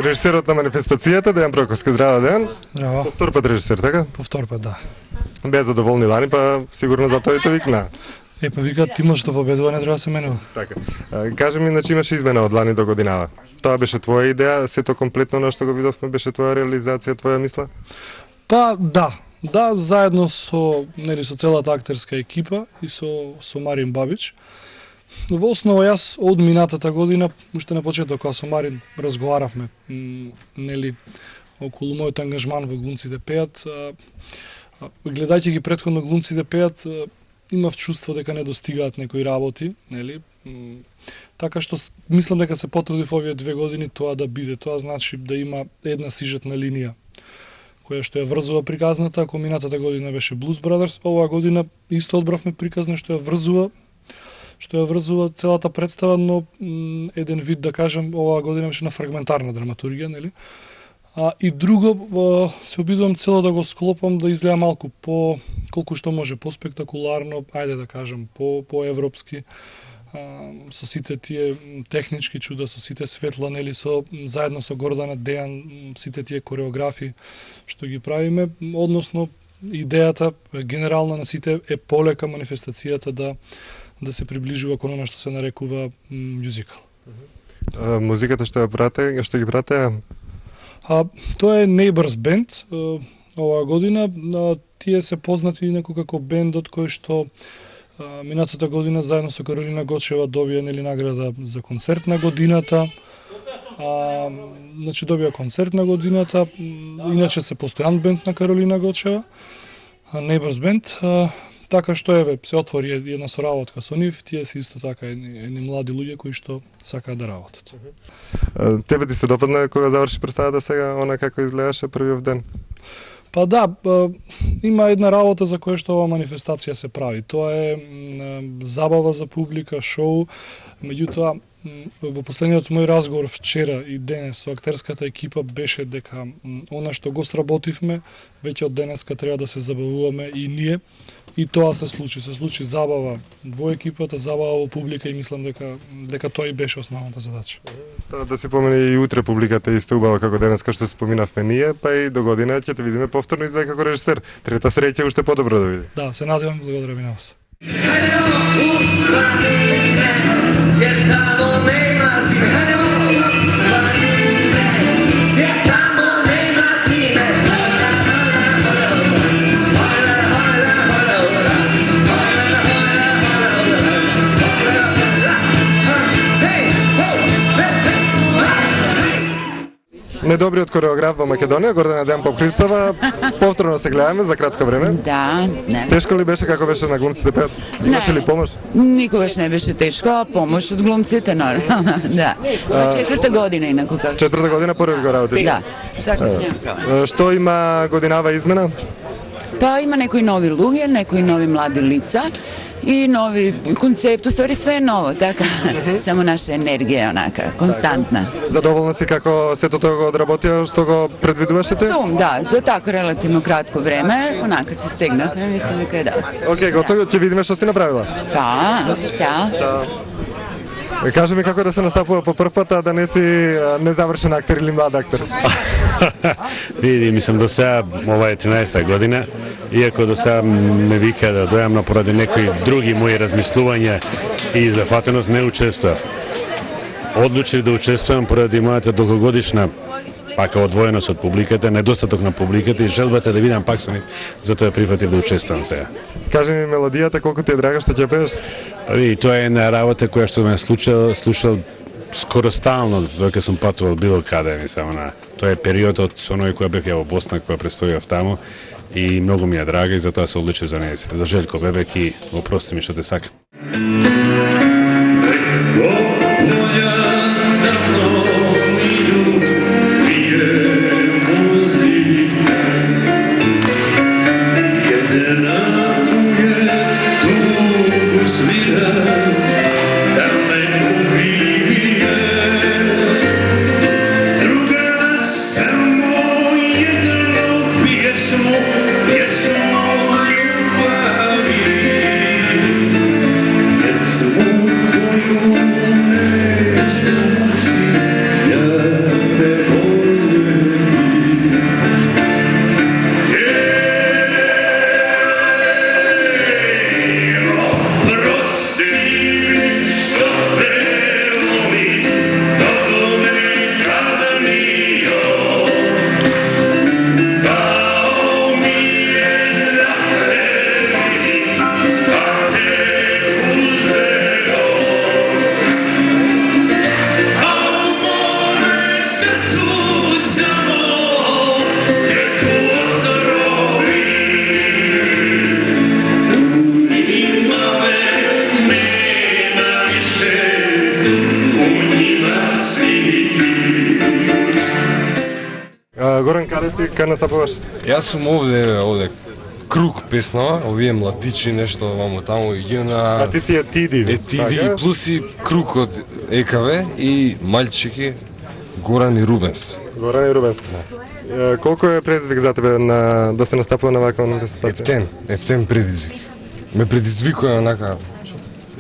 режисерот на манифестацијата, Дејан Проковски, здраво Дејан. Здраво. По втор пат режисер, така? По втор пат, да. Без задоволни лани, па сигурно затоа и те викна. Па викаат тимот што победува не треба да се менува. Така. Кажи ми, значи имаш измена од лани до годинава. Тоа беше твоја идеја, сето комплетно на што го видовме беше твоја реализација, твоја мисла? Па да, заедно со целата актерска екипа и со Марин Бабич. Во основа јас од минатата година, уште на почеток кога со Марин разговаравме, околу мојот ангажман во Глумците пеат, гледајќи ги претходно Глумците пеат, имав чувство дека не достигаат некои работи, нели? Така што мислам дека се потрудив овие 2 години тоа да биде. Тоа значи да има една сюжетна линија која што ја врзува приказната. Ако минатата година беше Blues Brothers, оваа година исто одбравме приказна што ја врзува целата представа, но еден вид да кажем оваа година беше на фрагментарна драматургија, нели? И друго, се обидувам цело да го склопам да изгледа малку по колку што може по-спектакуларно, ајде да кажем, по-европски, со сите тие технички чуда, со сите светла, нели, заедно со Гордана, Дејан, сите тие кореографи што ги правиме, односно идејата генерална на сите е полека манифестацијата да се приближува кон она што се нарекува мюзикал. Музиката што ги прате? Тоа е Neighbors Band оваа година. Тие се познати некако како бендот кој што минатата година заедно со Каролина Гочева добија награда за концерт на годината. Значи добија концерт на годината. Иначе се постојан бенд на Каролина Гочева, Neighbors Band. Така што се отвори една соработка со нив, тие се исто така едни млади луѓе кои што сакаат да работат. Тебе ти се допадна кога заврши представата сега, она како изгледаше првиот ден? Па да, има една работа за која што оваа манифестација се прави. Тоа е забава за публика, шоу, меѓутоа во последниот мој разговор вчера и денес со актерската екипа беше дека она што го сработивме, веќе од денеска треба да се забавуваме и ние. И тоа се случи забава во екипата, забава во публика и мислам дека тоа и беше основната задача. Да се помине и утре публиката е исто убава како денеска што споминавме ние, па и до година ќе те видиме повторно изгледа како режисер. Трета среќа уште подобро да види. Да, се надевам, благодарам и на вас. Недобриот кореограф во Македонија, Гордана Дејан Попхристова, повторно се гледаме за кратко време. Да, не. Тешко ли беше како беше на Глумците пеат? Имаше ли помош? Никогаш не беше тешко, а помош од глумците, нормално, да. Четврта година инаку како. Четврта година први го работиш? Да, така няма. Што има годинава измена? Па има некои нови луѓе, некои нови млади лица и нови концепт, уствари све е ново, така. Само наша енергија е онака, константна. Задоволна си како сето тоа го одработија што го предвидувашете? Да, за така релативно кратко време, онака се стегнавме, мислам дека е да. Океј, готово, ќе видиме што си направила. Па, чао. Кажи ми како да се настапува по прв пат, а да не си незавршен актер или млад актер? Види, мислам до сега, ова е 13-та година, иако до сега ме вика да дојам, но поради некои други мои размислувања и зафатеност не учествував. Одлучив да учествувам поради мојата долгогодишна пака одвоеност од публиката, недостаток на публиката и желбата да видам пак со нив, затоа прифатив да учествувам сега. Кажи ми мелодијата, колку ти е драга што ќе пееш? И тоа е една работа која што ме слушал скоро стално додека сум патувал било каде, мислам, тоа е периодот со оној која бев ја во Босна, која престојав таму и многу ми е драга и затоа се одлучив за неја. За Желко Бебек и опрости ми што те сакам. Yes, ти кај настапуваш? Јас сум овде круг песнава, овие младичи нешто вамо таму и јна. А ти си Етиди. Етиди плюс и круг од ЕКВ и мальчики Горан и Рубенс. Горан и Рубенс. Колку е предизвик за тебе да се настапува на ваква манифестација? Ептен предизвик. Ме предизвикува онака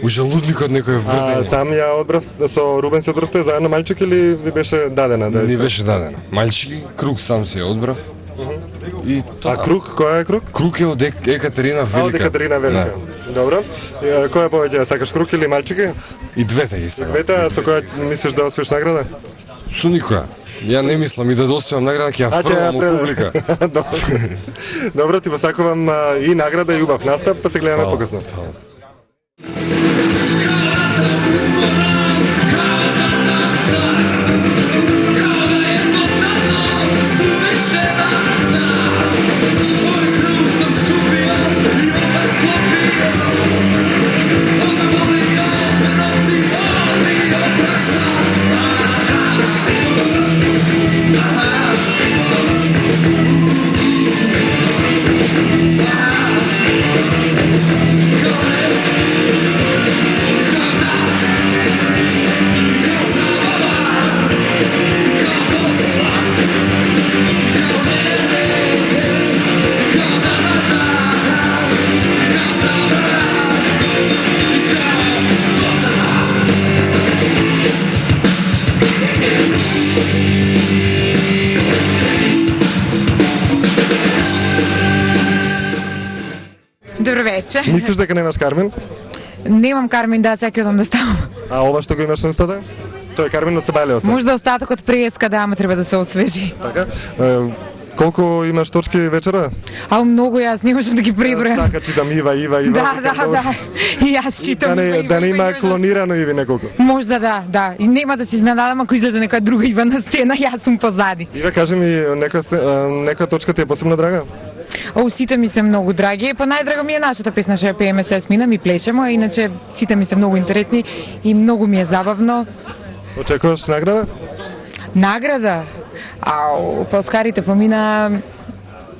ужалудникот некој вртење. Сам ја одбрав со Рубен се одбравте заедно мальчик или ви беше дадена да Не беше дадено. Мальчики, круг сам се одбрав. И тоа. А круг, кој е круг? Круг е од Екатерина Велика. Од Екатерина Велика. Добро. Кој е повеќе, сакаш круг или мальчики? И двете ги сакам. Двете, а со која мислиш да освоиш награда? Со никоја. Ја не мислам и да достојам награда, ќе ја фрлам во публика. Добро, ти посакувам и награда и убав настап, па се гледаме покасно. Добро вечер. Мислиш дека немаш Кармен? Немам Кармен, да, сега ќе одам да ставам. А ова што го имаш на стада? Тој е Кармен од Цебале остава. Можда остатокот преска, да, ама треба да се освежи. Така? Колку имаш точки вечера? А многу, јас не можам да ги пребројам. Така, читам Ива. Да. И јас читам. Да не има клонирано Иви неколку. Можда да. И нема да се изненадам ако излезе нека друга Ива на сцена, јас сум позади. Ива, кажи ми, некоја точка ти е посебно драга? Сите ми се многу драги, па најдрага ми е нашата песна што ја пееме се смина, ми плешемо, а иначе сите ми се многу интересни и многу ми е забавно. Очекуваш награда? Награда? Па Оскарите помина,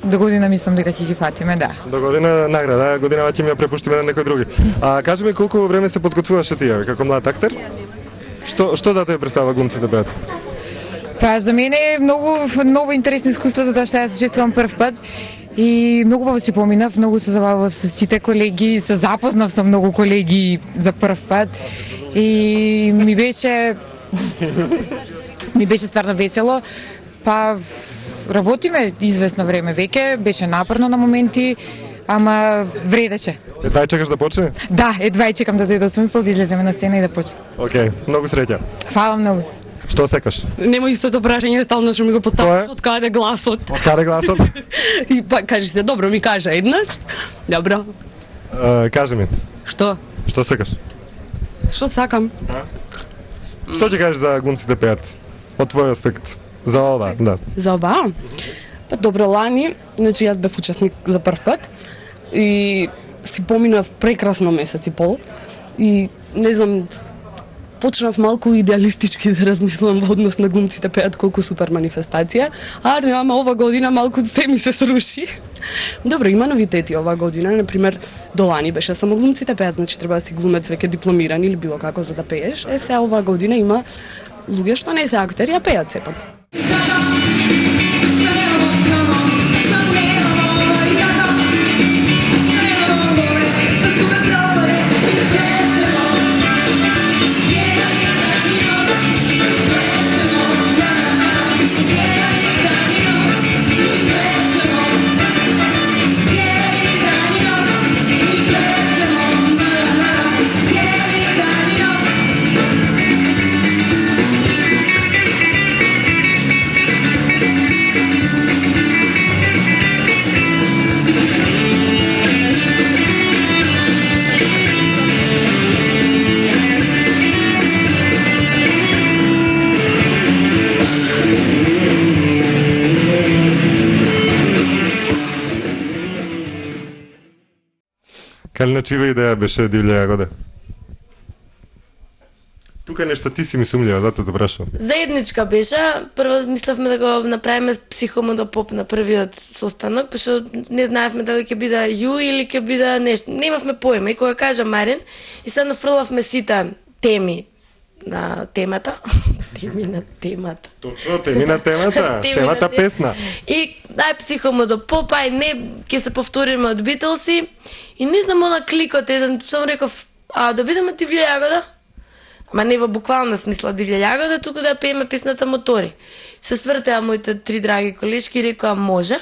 до година мислам дека ќе ги фатиме, да. До година награда, годинава ќе ми ја препуштиме на некој други. А кажи ми колку време се подготвуваше ти како млад актер? Што за тебе представа Глумците пеат? Па за мене е многу ново интересно искуство затоа што јас учествувам прв пат и многу убаво си поминав, многу се забавав со сите колеги, се запознав со многу колеги за прв пат и ми беше стварно весело. Па работиме известно време веќе, беше напорно на моменти, ама вредеше. Едва и чекаш да почне? Да, едва и чекам да дојде 8:30 да излеземе на сцена и да почне. Океј, многу среќа. Фала многу. Што секаш? Нема истото прашање стално што ми го поставаш, од каде гласот. Од каде гласот? И па кажи се, добро ми кажа еднаш. Добро. Кажи ми. Што? Што секаш? Што сакам? Што ќе кажеш за Глумците пеат? Од твој аспект. За ова, да. За ова? Па добро, лани, значи јас бев учесник за прв пат и си поминав прекрасно месец и пол и не знам, почнав малку идеалистички да размислувам во однос на Глумците пеат колку супер манифестација, ама ова година малку се ми се сруши. Добро, има новитети ова година, например, до лани беше само Глумците пеат, значи треба да си глумец веќе дипломиран или било како за да пееш. Се ова година има луѓе што не се актери, а пеат сепак. Кали на чива идеја беше Дивља јагода? тука е нешто ти си ми сумљава, затоа те прашувам. Заедничка беше. Прво мислевме да го направиме психомодопоп на првиот состанок, пошто не знаевме дали ќе биде ju или ќе биде нешто. Немавме појма. И кога кажа Марин, и се нафрлавме сите теми на темата. Теми на темата. Точно, теми на темата. Темата песна. И ај психомодопоп, ај не, ќе се повториме од Битлси. И не знам, она кликот еден, само реков, да бидеме Дивља јагода? Ама не во буквална смисла Дивља јагода, туку да пееме песната Мотори. Се свртеа моите 3 драги колешки и рекоа може.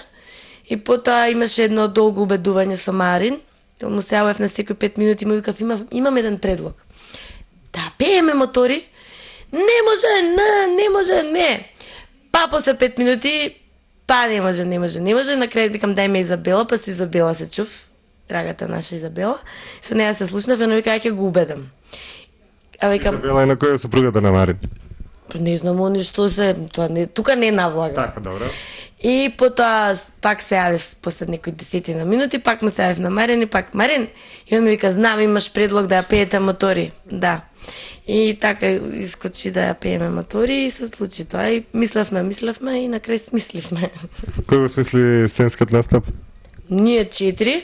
И потоа имаше едно долго убедување со Марин. Му се јавев на секој 5 минути и му викав, имам еден предлог. Да пееме Мотори? Не може, не. Па после 5 минути, не може. На крај викам, дај ме Изабела, па со Изабела се чув, драгата наша Изабела. Со неја се слушнав и вика, ќе го убедам. А викам, Изабела е на која супругата на Марин? па не знам они што се, тоа не, тука не навлага. Така, добро. И потоа пак се јавив после некои 10 минути, пак му се јавив на Марин и пак Марин, и он ми вика, знам, имаш предлог да ја пеете Мотори. Да. И така искочи да ја пееме Мотори и се случи тоа. И мислевме и на крај смисливме. Кој го смисли сценскиот настап? Ние 4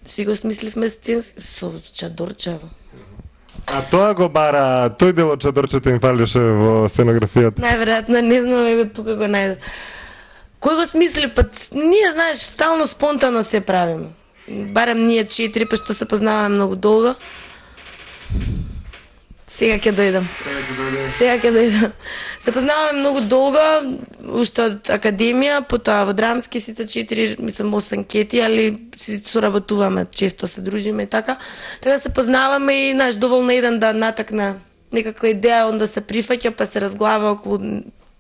си го смисливме со Чадорчево. А тоа го бара, тој дел од чадорчето им фалеше во сценографијата. Најверојатно, не знам го тука го најдов. Кој го смисли, па ние, знаеш, стално спонтано се правиме. Барем ние 4, па што се познаваме многу долго. Сега ќе дојдам. Се познаваме многу долго, уште од академија, потоа во драмски сите 4, мислам 8 кети, али си соработуваме, често се дружиме и така. Така се познаваме и, знаеш, доволно еден да натакне некаква идеја, он да се прифаќа, па се разглава околу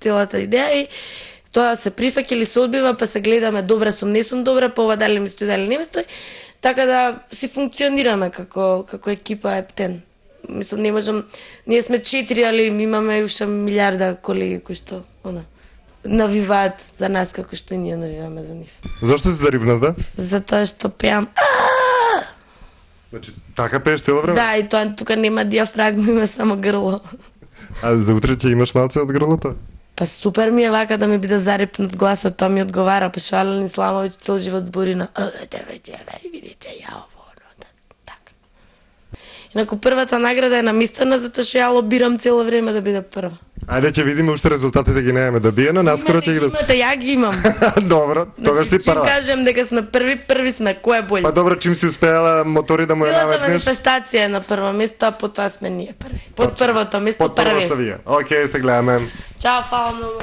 целата идеја и тоа се прифаќа или се одбива, па се гледаме добра сум, не сум добра, па ова дали ми стои, дали не ми стои. Така да си функционираме како екипа Ептен. Мислам, не можам, ние сме 4, али имаме уште милиарда колеги кои што навиваат за нас како што и ние навиваме за нив. Зошто си зарибната? Затоа што пеам. Значи, така пееш цело време? Да, и тоа тука нема диафрагма, има само грло. А за утре ќе имаш малце од грлото? Па супер ми е вака да ми биде зарипнат гласот, тоа ми одговара, па што Ален Исламовиќ цел живот збори на видите ја ово, така. Инаку првата награда е намистена затоа што ја лобирам цело време да биде прва. Ајде ќе видиме уште резултатите ги немаме добиено, наскоро ќе ги Имате, ја ги имам. Добро, тогаш си Чим прва. кажем дека сме први сме, кој е бољи? Па добро, чим си успеала Мотори да му ја Целата наметнеш? манифестација е на прво место, а потоа сме ние први. Под првото место Под прво сте први. вие. Океј, се гледаме. Чао, фала многу.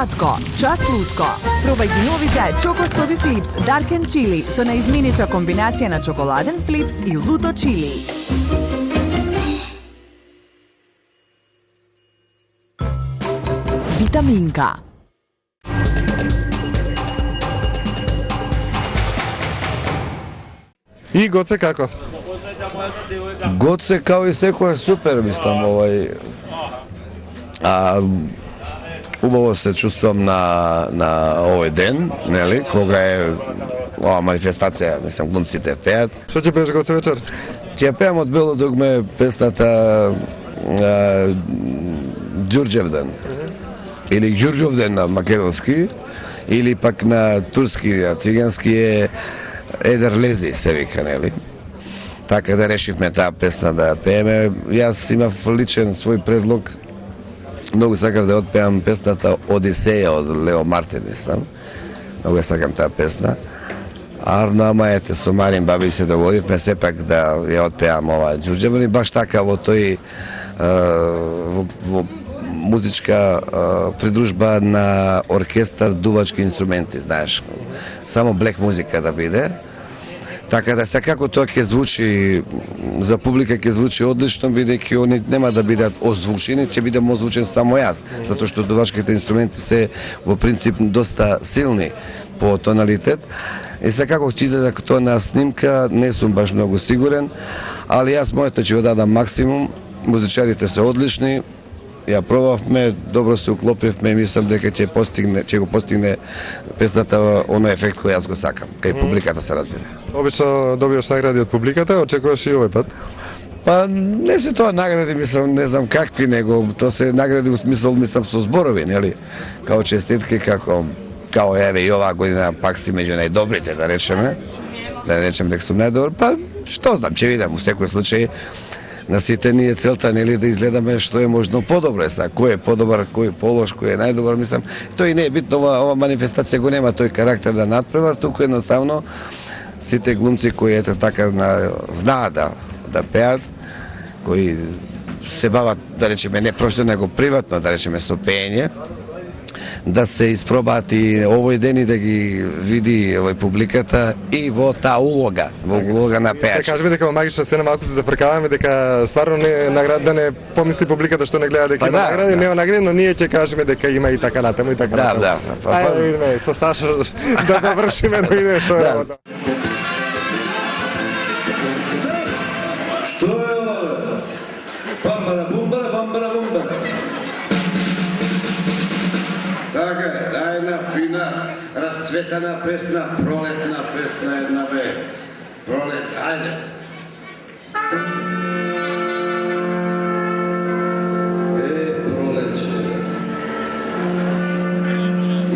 сладко, час лутко. Пробај ги новите Choco Stobi Flips Dark and Chili со наизменича комбинација на чоколаден флипс и луто чили. Витаминка. И Гоце како? Гоце као и секој супер, мислам, убаво се чувствувам на овој ден, нели, кога е ова манифестација, мислам, глумците пеат. Што ќе пееш Гоце вечер? Ќе пеам од Бело дугме песната Ѓурѓевден, или Ѓурѓовден на македонски, или пак на турски, цигански е Едер Лези се вика, нели? Така да решивме таа песна да пееме. Јас имав личен свој предлог. Многу сакав да отпеам песната Одисеја од Лео Мартин, мислам. Многу ја сакам таа песна. Арно, ама ете, со Марин Баби се договоривме сепак да ја отпеам ова Ѓурѓевден и баш така во тој во музичка придружба на оркестар дувачки инструменти, знаеш. Само блек музика да биде. Така да секако тоа ќе звучи за публика, ќе звучи одлично, бидејќи они нема да бидат озвучени, ќе бидам озвучен само јас, затоа што дувачките инструменти се во принцип доста силни по тоналитет. И секако ќе излезе тоа на снимка, не сум баш многу сигурен, али јас моето ќе го дадам максимум. Музичарите се одлични. Ја пробавме, добро се уклопивме и мислам дека ќе го постигне песната оној ефект кој јас го сакам, кај публиката се разбира. Обично добиваш награди од публиката, очекуваш и овој пат? Па не се тоа награди, мислам, не знам какви, него тоа се награди у смисол, мислам, со зборови, нели? Као честитки, као еве и оваа година пак си меѓу најдобрите, да речеме дека сум најдобар, па што знам, ќе видам, у секој случај. На сите ни е целта, нели, да изгледаме што е можно подобро, кој е подобар, кој е полош, кој е најдобар, мислам. Тој и не е битно, ова манифестација го нема тој карактер да надпревар, туку едноставно сите глумци кои ете така знаат да пеат, кои се бават, да речеме, не професионално, него приватно, да речеме, со пеење, да се испробаат и овој ден и да ги види овој публиката и во таа улога, во улога на пеач. Да кажеме дека во магична сцена малку се зафркаваме, дека стварно не награда, да не помисли публиката што не гледа дека има награди, нема награди, но ние ќе кажеме дека има и така натаму и така натаму. Да. Ајде да видиме со Саша да завршиме, да видиме што е работа. Што е ова? Бамбара бумбара, бамбара бумбара. Така е, да една фина, расцветана песна, пролетна песна една бе. Пролет, ајде. Пролече.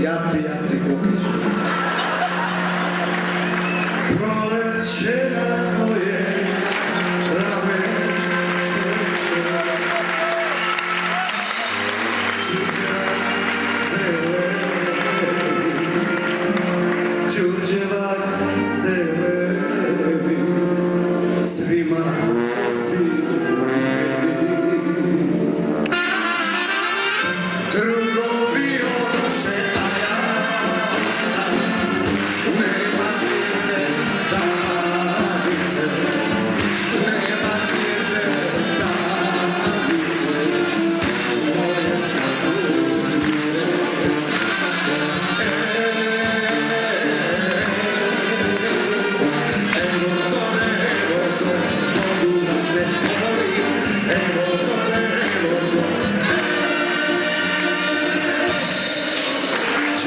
Јапти, кокиче. Пролече на твоје раме срце. Чуđa Đurđevak zeleni, svima osim meni. Drugovi oduše, a ja ostanem, nema zvijezde danice, nema zvijezde danice, moje sadunice.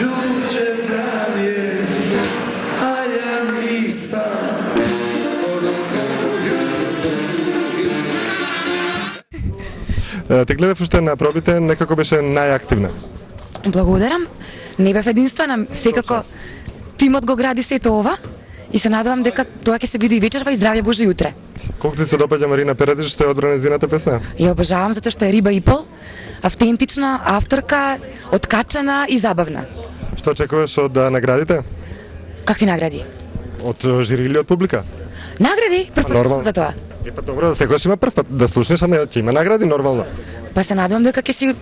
Đurđevdan je, a ja nisam Те гледав уште на пробите, некако беше најактивна. Благодарам. Не бев единствена, секако тимот го гради сето ова и се надевам дека тоа ќе се биде и вечерва и здравје Боже и утре. Колку ти се допаѓа Марина Перетич што е одбрана незината песна? Ја обожавам затоа што е риба и пол, автентична, авторка, откачана и забавна. Што очекуваш од наградите? Какви награди? Од жири или од публика? Награди, прв за тоа. Па добро, секогаш има прв пат да слушнеш, ама ќе има награди нормално. Па се надевам дека ќе си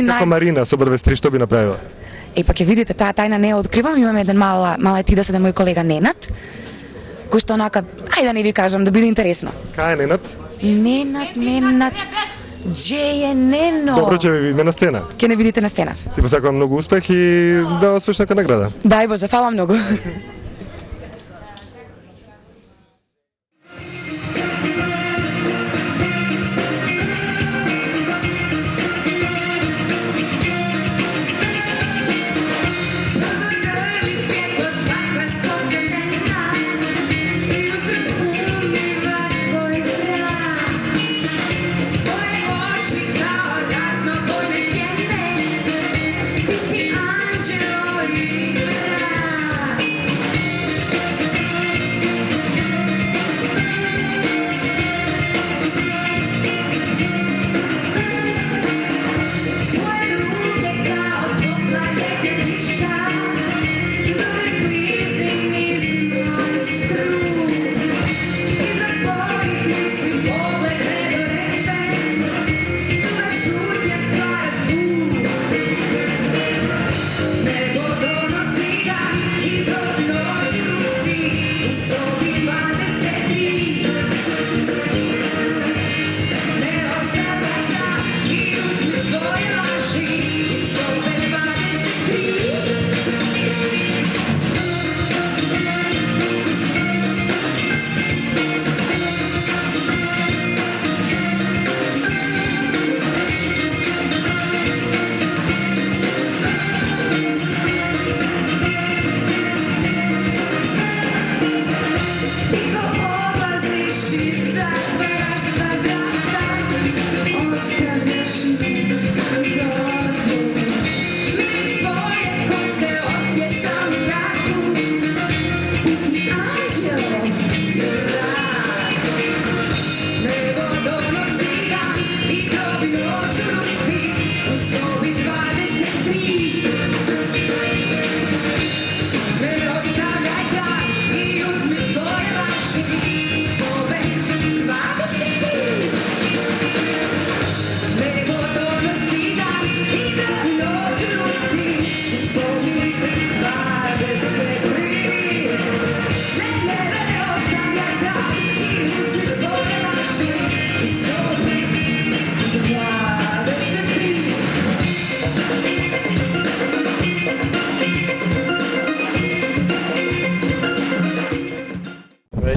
Како Марина со Брвестри што би направила? Пак ќе видите, таа тајна не ја откривам, имаме еден мала етида со еден мој колега Ненат, кој што онака, ајде да не ви кажам, да биде интересно. Кај е Ненат? Ненат, Дже е Нено. Добро ќе ви видиме на сцена. Ќе не видите на сцена. Ти посакувам многу успех и да освоиш нека награда. Дај Боже, фала многу.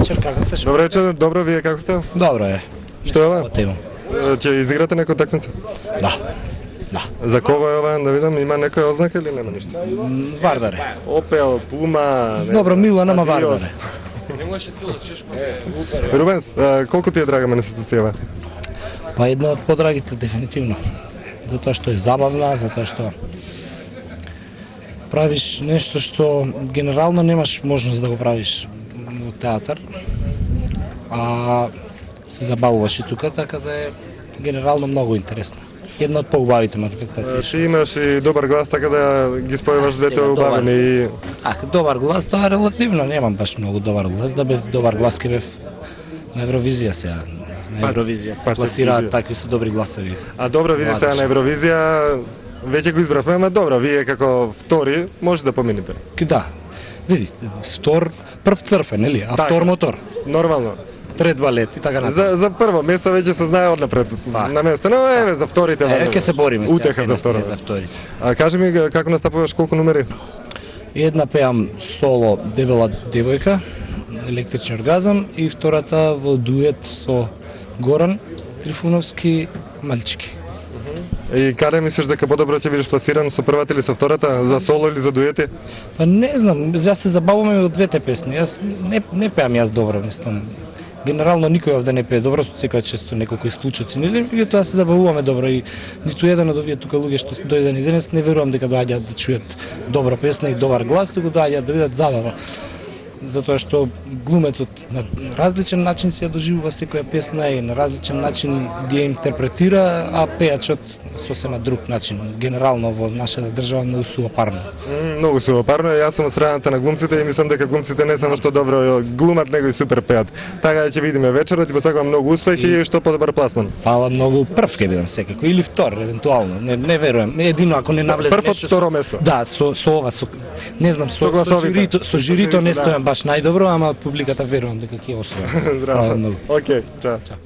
вечер, како сте? Добро вечер, добро, вие како сте? Добро е. Што е ова? Отивам. Ќе изиграте некоја такмица? Да. Да. За кого е ова, да видам, има некоја ознака или нема ништо? Вардаре. Опел, Пума... Добро, мило, нема Вардаре. Не можеше цело чешма. Рубенс, колку ти е драга манифестацијава? Па една од подрагите, дефинитивно. Затоа што е забавна, затоа што правиш нешто што генерално немаш можност да го правиш во театар, а се забавуваш и тука, така да е генерално многу интересно. Една од поубавите манифестации. Ти имаш и добар глас, така да ги спојуваш дете убавени и... Добар глас, тоа е релативно, немам баш многу добар глас, да бев добар глас ке бев на Евровизија сега. На Евровизија се пласираат такви со добри гласови. А добро, види сега на Евровизија, веќе го избравме, ама добро, вие како втори може да поминете. Да, види, прв црфен, нели, а втор мотор. Нормално. Трет балет и така натаму. За прво место веќе се знае однапред на место, но еве за вторите ќе се бориме сега. Утеха за второ. За вторите. А кажи ми како настапуваш, колку номери? Една пеам соло Дебела девојка, Електричен оргазам, и втората во дует со Горан Трифуновски, Мальчики. И каде мислиш дека подобро ќе бидеш пласиран, со првата или со втората, за соло или за дуети? Па не знам, јас се забавувам и од двете песни. Јас не пеам јас добро, мислам. Генерално никој овде не пее добро, со секој често неколку исклучоци, нели? И тоа се забавуваме добро и ниту еден од овие тука луѓе што дојдени денес не верувам дека доаѓаат да чујат добра песна и добар глас, туку доаѓаат да видат забава. затоа што глумецот на различен начин се ја доживува секоја песна и на различен начин ги ја интерпретира, а пејачот сосема друг начин. Генерално во нашата држава многу сувопарно. Многу сувопарно, јас сум на страната на глумците и мислам дека глумците не само што добро глумат, него и супер пеат. Така да ќе видиме вечерот, ти посакувам многу успех и што подобар пласман. Фала многу, прв ќе бидам секако или втор евентуално. Не верувам. Едино ако не навлезе прв од второ место. Да, со ова не знам со жирито не стојам баш најдобро, ама од публиката верувам дека ќе освојам. Здраво. Океј, чао.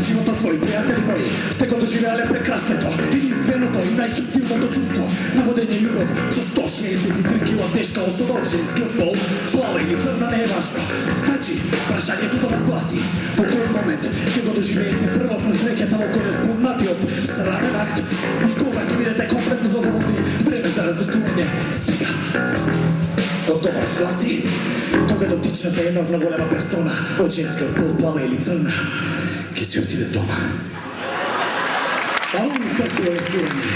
животот свој, пријатели мои, сте го доживеале прекрасното, единственото и најсуптилното чувство на водење љубов со 163 кила тешка особа од женскиот пол, плава или црна не е важно. Значи, прашањето да вас гласи, во кој момент ќе го доживеете првотно среќата во кој впомнатиот срамен акт и кога ќе бидете комплетно задоволни, време за размислување сега. Одговорот гласи, кога дотичната енормно голема персона од женскиот пол плава или црна, ќе се отиде дома. Ау, како е разбирање.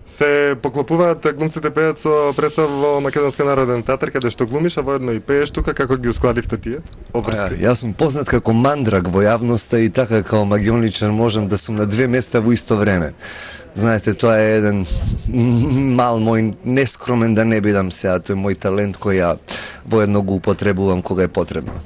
Се поклопуваат глумците пеат со представа во Македонска народен театар, каде што глумиш, а воедно и пееш тука, како ги ускладивте тие обврски? Јас сум познат како мандрак во јавноста и така како магионичар можам да сум на две места во исто време. Знаете, тоа е еден мал мој нескромен да не бидам сега, тој е мој талент кој ја воедно го употребувам кога е потребно.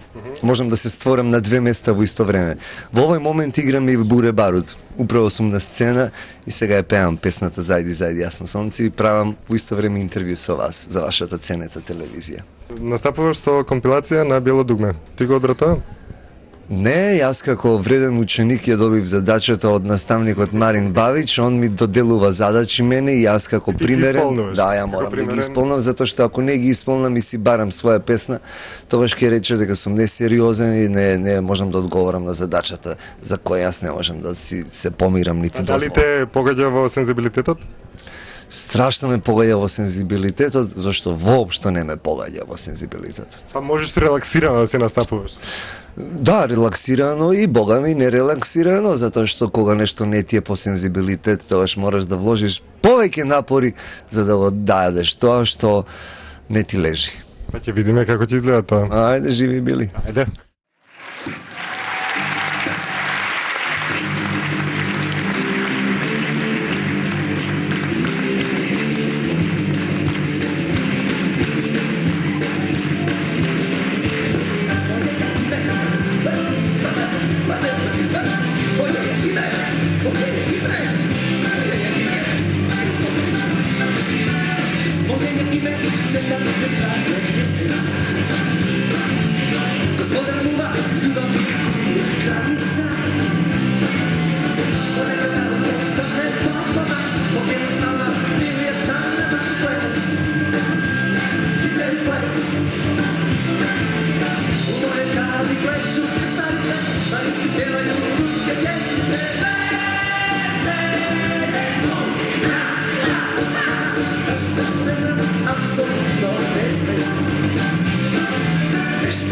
Можам да се створам на две места во исто време. Во овој момент играм и Буре Барут. Управо сум на сцена и сега ја пеам песната Зајди, зајди, јас на сонце и правам во исто време интервју со вас за вашата ценета телевизија. Настапуваш со компилација на Бело дугме. Ти го одбра тоа? Не, јас како вреден ученик ја добив задачата од наставникот Марин Бавич, он ми доделува задачи мене и јас како примерен, да, ја морам да ги исполнам, затоа што ако не ги исполнам и си барам своја песна, тогаш ќе рече дека сум несериозен и не можам да одговорам на задачата за која јас не можам да се помирам нити дозволам. Дали те погаѓа во сензибилитетот? Страшно ме погаѓа во сензибилитетот, зашто воопшто не ме погаѓа во сензибилитетот. Па можеш релаксирано да се настапуваш? Да, релаксирано и бога ми не релаксирано, затоа што кога нешто не ти е по сензибилитет, тогаш мораш да вложиш повеќе напори за да го дадеш тоа што не ти лежи. Па ќе видиме како ќе изгледа тоа. Ајде, живи били. Ајде.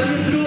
da ne